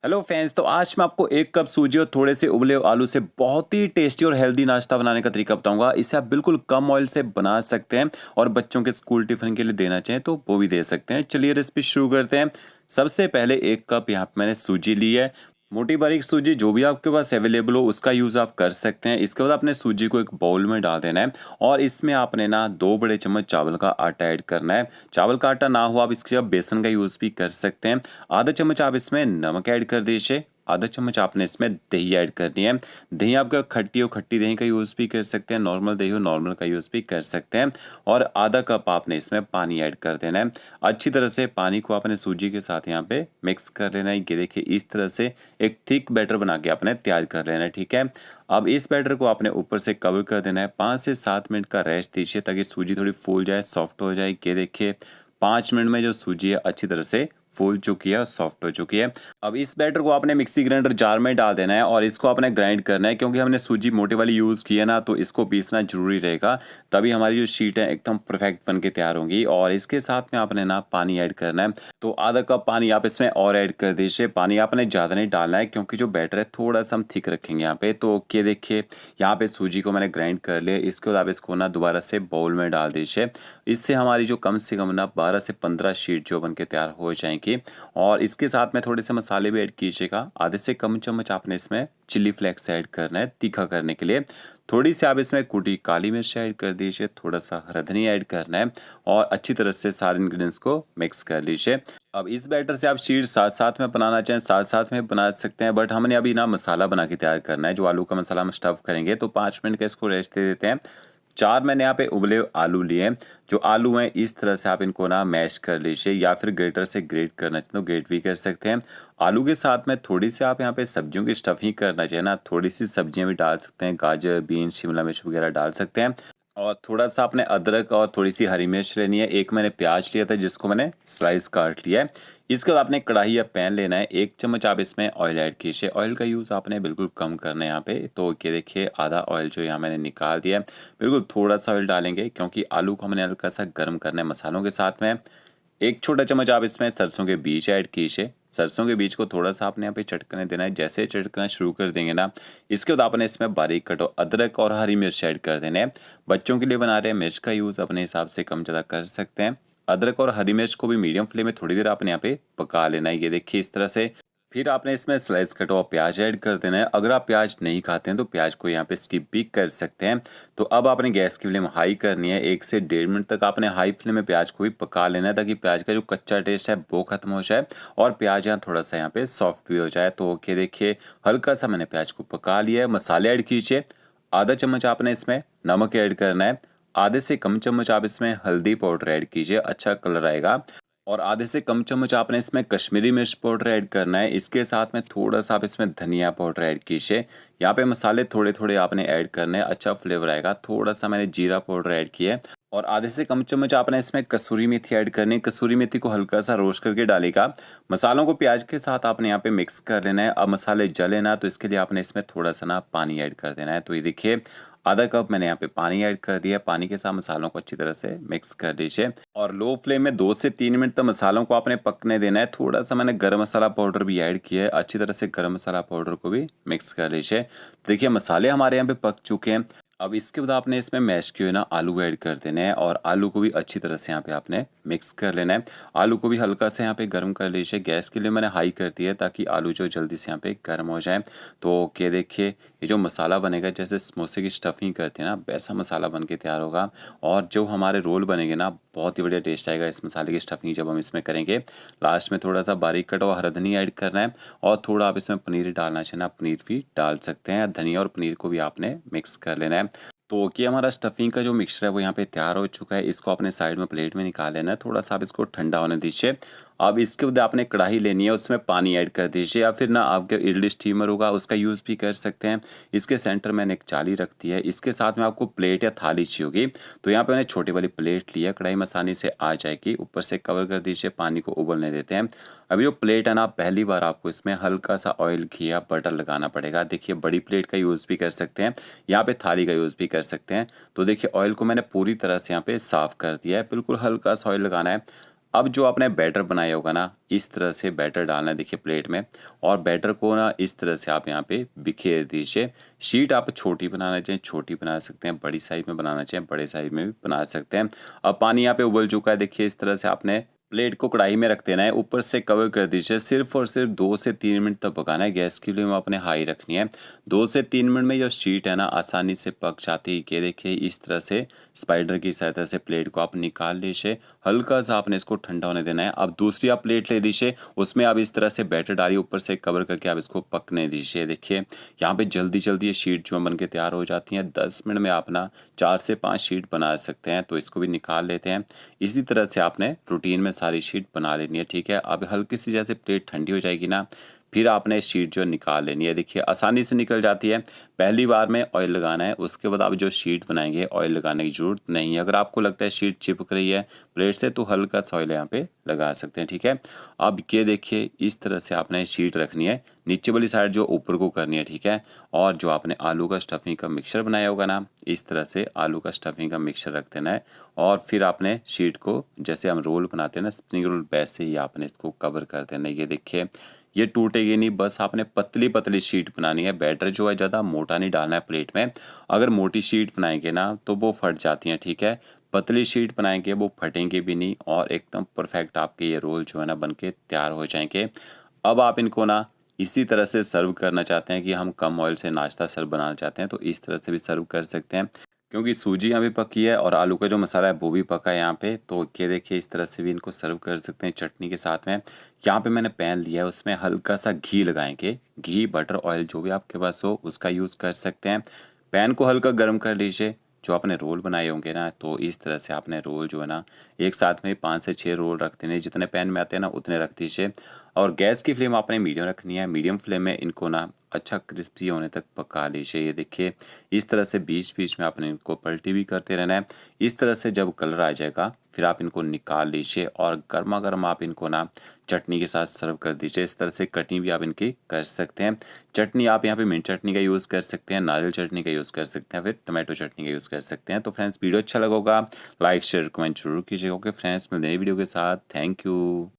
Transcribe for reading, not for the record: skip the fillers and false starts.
Hello friends, तो आज मैं आपको एक कप सूजी और थोड़े से उबले हुए आलू से बहुत ही टेस्टी और हेल्दी नाश्ता बनाने का तरीका बताऊंगा। इसे आप बिल्कुल कम ऑयल से बना सकते हैं और बच्चों के स्कूल टिफिन के लिए देना चाहें तो वो भी दे सकते हैं। चलिए रेसिपी शुरू करते हैं। सबसे पहले एक कप यहाँ पे मैंने सूजी ली है। मोटी बारीक सूजी जो भी आपके पास अवेलेबल हो उसका यूज़ आप कर सकते हैं। इसके बाद आपने सूजी को एक बाउल में डाल देना है और इसमें आपने ना 2 बड़े चम्मच चावल का आटा ऐड करना है। चावल का आटा ना हो आप इसके जगह बेसन का यूज़ भी कर सकते हैं। आधा चम्मच आप इसमें नमक ऐड कर दीजिए। आधा चम्मच आपने इसमें दही ऐड करनी है। दही आपका खट्टी हो खट्टी दही का यूज़ भी कर सकते हैं, नॉर्मल दही हो नॉर्मल का यूज़ भी कर सकते हैं। और आधा कप आपने इसमें पानी ऐड कर देना है। अच्छी तरह से पानी को आपने सूजी के साथ यहाँ पे मिक्स कर लेना है। ये देखिए इस तरह से एक थिक बैटर बना के आपने तैयार कर लेना है, ठीक है। अब इस बैटर को आपने ऊपर से कवर कर देना है। 5 से 7 मिनट का रेस्ट दीजिए ताकि सूजी थोड़ी फूल जाए, सॉफ्ट हो जाए। ये देखिए 5 मिनट में जो सूजी है अच्छी तरह से फूल चुकी है और सॉफ्ट हो चुकी है। अब इस बैटर को आपने मिक्सी ग्राइंडर जार में डाल देना है और इसको आपने ग्राइंड करना है, क्योंकि हमने सूजी मोटे वाली यूज़ की है ना, तो इसको पीसना जरूरी रहेगा। तभी हमारी जो शीट है एकदम परफेक्ट बन के तैयार होंगी। और इसके साथ में आपने ना पानी ऐड करना है। तो आधा कप पानी आप इसमें और ऐड कर दीजिए। पानी आपने ज़्यादा नहीं डालना है क्योंकि जो बैटर है थोड़ा सा हम थिक रखेंगे यहाँ पे। तो ये देखिए यहाँ पे सूजी को मैंने ग्राइंड कर लिया। इसके बाद आप इसको ना दोबारा से बाउल में डाल दीजिए। इससे हमारी जो कम से कम ना 12 से 15 शीट जो बन के तैयार हो जाएंगी। और इसके साथ में थोड़े से मसाले भी ऐड कीजिएगा। आधे से कम चम्मच आपने इसमें चिली फ्लेक्स ऐड करना है तीखा करने के लिए। थोड़ी सी आप इसमें कुटी काली मिर्च ऐड कर दीजिए। थोड़ा सा हरा धनिया ऐड करना है और अच्छी तरह से सारे इंग्रेडिएंट्स को मिक्स कर लीजिए। अब इस बैटर से आप शीट साथ साथ में बनाना चाहें साथ साथ में बना सकते हैं, बट हमने अभी ना मसाला बना के तैयार करना है। जो आलू का मसाला हम स्टफ करेंगे, तो 5 मिनट का इसको रेस्ट दे देते हैं। 4 मैंने यहाँ पे उबले हुए आलू लिए हैं। जो आलू हैं इस तरह से आप इनको ना मैश कर लीजिए, या फिर ग्रेटर से ग्रेट करना चाहें तो ग्रेट भी कर सकते हैं। आलू के साथ में थोड़ी सी आप यहाँ पे सब्जियों की स्टफिंग करना चाहिए ना, थोड़ी सी सब्जियां भी डाल सकते हैं। गाजर, बीन्स, शिमला मिर्च वगैरह डाल सकते हैं। और थोड़ा सा आपने अदरक और थोड़ी सी हरी मिर्च लेनी है। एक मैंने प्याज लिया था जिसको मैंने स्लाइस काट लिया है। इसके बाद आपने कढ़ाई या पैन लेना है। 1 चम्मच आप इसमें ऑयल ऐड कीजिए। ऑयल का यूज़ आपने बिल्कुल कम करना है यहाँ पे। तो ये देखिए आधा ऑयल जो यहाँ मैंने निकाल दिया है। बिल्कुल थोड़ा सा ऑयल डालेंगे क्योंकि आलू को हमने हल्का सा गर्म करना है मसालों के साथ में। 1 छोटा चम्मच आप इसमें सरसों के बीज ऐड कीजिए। सरसों के बीज को थोड़ा सा आपने यहाँ पे चटकने देना है। जैसे चटकना शुरू कर देंगे ना, इसके बाद आपने इसमें बारीक कटो अदरक और हरी मिर्च ऐड कर देने हैं। बच्चों के लिए बना रहे हैं, मिर्च का यूज़ अपने हिसाब से कम ज़्यादा कर सकते हैं। अदरक और हरी मिर्च को भी मीडियम फ्लेम में थोड़ी देर आपने यहाँ पे पका लेना है। ये देखिए इस तरह से। फिर आपने इसमें स्लाइस कटा हुआ प्याज ऐड कर देना है। अगर आप प्याज नहीं खाते हैं तो प्याज को यहाँ पे स्किप भी कर सकते हैं। तो अब आपने गैस की फ्लेम हाई करनी है। 1 से 1.5 मिनट तक आपने हाई फ्लेम में प्याज को भी पका लेना है ताकि प्याज का जो कच्चा टेस्ट है वो खत्म हो जाए और प्याज यहाँ थोड़ा सा यहाँ पे सॉफ्ट भी हो जाए। तो ओके देखिए हल्का सा मैंने प्याज को पका लिया है। मसाले ऐड कीजिए। आधा चम्मच आपने इसमें नमक ऐड करना है। आधे से कम चम्मच आप इसमें हल्दी पाउडर ऐड कीजिए, अच्छा कलर आएगा। और आधे से कम चम्मच आपने इसमें कश्मीरी मिर्च पाउडर ऐड करना है। इसके साथ में थोड़ा सा आप इसमें धनिया पाउडर ऐड कीजिए। यहाँ पे मसाले थोड़े थोड़े आपने ऐड करने हैं, अच्छा फ्लेवर आएगा। थोड़ा सा मैंने जीरा पाउडर ऐड किया है। और आधे से कम चम्मच आपने इसमें कसूरी मेथी ऐड करनी है। कसूरी मेथी को हल्का सा रोस्ट करके डालेगा। मसालों को प्याज के साथ आपने यहाँ पे मिक्स कर लेना है। अब मसाले जले ना, तो इसके लिए आपने इसमें थोड़ा सा ना पानी ऐड कर देना है। तो ये देखिए आधा कप मैंने यहाँ पे पानी ऐड कर दिया। पानी के साथ मसालों को अच्छी तरह से मिक्स कर दीजिए और लो फ्लेम में 2 से 3 मिनट तक मसालों को आपने पकने देना है। थोड़ा सा मैंने गरम मसाला पाउडर भी ऐड किया है। अच्छी तरह से गरम मसाला पाउडर को भी मिक्स कर लीजिए। देखिए मसाले हमारे यहाँ पे पक चुके हैं। अब इसके बाद आपने इसमें मैश किए हुए ना आलू ऐड कर देने हैं और आलू को भी अच्छी तरह से यहाँ पे आपने मिक्स कर लेना है। आलू को भी हल्का से यहाँ पे गर्म कर लीजिए। गैस के लिए मैंने हाई कर दिया है ताकि आलू जो जल्दी से यहाँ पे गर्म हो जाए। तो ये देखिए ये जो मसाला बनेगा जैसे समोसे की स्टफिंग करते हैं ना, वैसा मसाला बन के तैयार होगा। और जो हमारे रोल बनेंगे ना, बहुत ही बढ़िया टेस्ट आएगा इस मसाले की स्टफिंग जब हम इसमें करेंगे। लास्ट में थोड़ा सा बारीक कटा हुआ हरा धनिया ऐड करना है और थोड़ा आप इसमें पनीर डालना चाहिए ना, पनीर भी डाल सकते हैं। धनिया और पनीर को भी आपने मिक्स कर लेना है। तो कि हमारा स्टफिंग का जो मिक्सचर है वो यहाँ पे तैयार हो चुका है। इसको अपने साइड में प्लेट में निकाल लेना है। थोड़ा सा आप इसको ठंडा होने दीजिए। अब इसके बाद आपने कढ़ाई लेनी है, उसमें पानी ऐड कर दीजिए, या फिर ना आपके इडली स्टीमर होगा उसका यूज़ भी कर सकते हैं। इसके सेंटर मैंने एक चाली रख दी है। इसके साथ में आपको प्लेट या थाली चाहिए होगी, तो यहाँ पे मैंने छोटी वाली प्लेट ली है। कढ़ाई में आसानी से आ जाएगी। ऊपर से कवर कर दीजिए, पानी को उबलने देते हैं। अभी जो प्लेट है ना, पहली बार आपको इसमें हल्का सा ऑयल, घी या बटर लगाना पड़ेगा। देखिए बड़ी प्लेट का यूज़ भी कर सकते हैं, यहाँ पे थाली का यूज़ भी कर सकते हैं। तो देखिए ऑयल को मैंने पूरी तरह से यहाँ पे साफ़ कर दिया है। बिल्कुल हल्का सा ऑयल लगाना है। अब जो आपने बैटर बनाया होगा ना, इस तरह से बैटर डालना है देखिए प्लेट में, और बैटर को ना इस तरह से आप यहाँ पे बिखेर दीजिए। शीट आप छोटी बनाना चाहें छोटी बना सकते हैं, बड़ी साइज में बनाना चाहें बड़े साइज में भी बना सकते हैं। अब पानी यहाँ पे उबल चुका है देखिए, इस तरह से आपने प्लेट को कढ़ाई में रख देना है, ऊपर से कवर कर दीजिए। सिर्फ और सिर्फ 2 से 3 मिनट तक पकाना है, गैस की फ्लेम आपने हाई रखनी है। 2 से 3 मिनट में जो शीट है ना आसानी से पक जाती है। ये देखिए इस तरह से स्पाइडर की सहायता से प्लेट को आप निकाल लीजिए, हल्का सा आपने इसको ठंडा होने देना है। अब दूसरी आप प्लेट ले लीजिए, उसमें आप इस तरह से बैटर डालिए, ऊपर से कवर करके आप इसको पकने दीजिए। देखिए यहाँ पे जल्दी जल्दी ये शीट जो बन के तैयार हो जाती हैं। 10 मिनट में आप ना 4 से 5 शीट बना सकते हैं, तो इसको भी निकाल लेते हैं। इसी तरह से आपने रूटीन में सारी शीट बना लेनी है, ठीक है। अब हल्की सी जैसे प्लेट ठंडी हो जाएगी ना, फिर आपने शीट जो निकाल लेनी है। देखिए आसानी से निकल जाती है। पहली बार में ऑयल लगाना है, उसके बाद आप जो शीट बनाएंगे ऑयल लगाने की ज़रूरत नहीं है। अगर आपको लगता है शीट चिपक रही है प्लेट से, तो हल्का सा ऑयल यहाँ पे लगा सकते हैं, ठीक है। अब ये देखिए इस तरह से आपने शीट रखनी है, नीचे वाली साइड जो ऊपर को करनी है, ठीक है। और जो आपने आलू का स्टफिंग का मिक्सचर बनाया होगा ना, इस तरह से आलू का स्टफिंग का मिक्सचर रख देना है। और फिर आपने शीट को जैसे हम रोल बनाते हैं ना स्प्रिंग रोल, वैसे ही आपने इसको कवर कर देना है। ये देखिए ये टूटेगी नहीं, बस आपने पतली पतली शीट बनानी है। बैटर जो है ज़्यादा मोटा नहीं डालना है प्लेट में। अगर मोटी शीट बनाएंगे ना तो वो फट जाती हैं, ठीक है। पतली शीट बनाएंगे वो फटेंगे भी नहीं, और एकदम परफेक्ट आपके ये रोल जो है ना बन के तैयार हो जाएंगे। अब आप इनको ना इसी तरह से सर्व करना चाहते हैं कि हम कम ऑयल से नाश्ता सर्व बनाना चाहते हैं, तो इस तरह से भी सर्व कर सकते हैं। क्योंकि सूजी यहाँ पे पकी है और आलू का जो मसाला है वो भी पका है यहाँ पे, तो ये देखिए इस तरह से भी इनको सर्व कर सकते हैं चटनी के साथ में। यहाँ पे मैंने पैन लिया है, उसमें हल्का सा घी लगाएंगे। घी बटर ऑयल जो भी आपके पास हो उसका यूज़ कर सकते हैं। पैन को हल्का गर्म कर लीजिए। जो आपने रोल बनाए होंगे ना, तो इस तरह से आपने रोल जो है ना एक साथ में 5 से 6 रोल रख देने, जितने पैन में आते हैं ना उतने रख दीजिए। और गैस की फ्लेम आपने मीडियम रखनी है। मीडियम फ्लेम में इनको ना अच्छा क्रिस्पी होने तक पका लीजिए। ये देखिए इस तरह से बीच बीच में आपने इनको पलटी भी करते रहना है। इस तरह से जब कलर आ जाएगा फिर आप इनको निकाल लीजिए, और गर्मा गर्म आप इनको ना चटनी के साथ सर्व कर दीजिए। इस तरह से कटिंग भी आप इनकी कर सकते हैं। चटनी आप यहाँ पे मिंट चटनी का यूज़ कर सकते हैं, नारियल चटनी का यूज़ कर सकते हैं, फिर टमाटो चटनी का यूज़ कर सकते हैं। तो फ्रेंड्स वीडियो अच्छा लगा होगा लाइक शेयर कमेंट जरूर कीजिएगा। ओके फ्रेंड्स, मिलते हैं नई वीडियो के साथ। Thank you.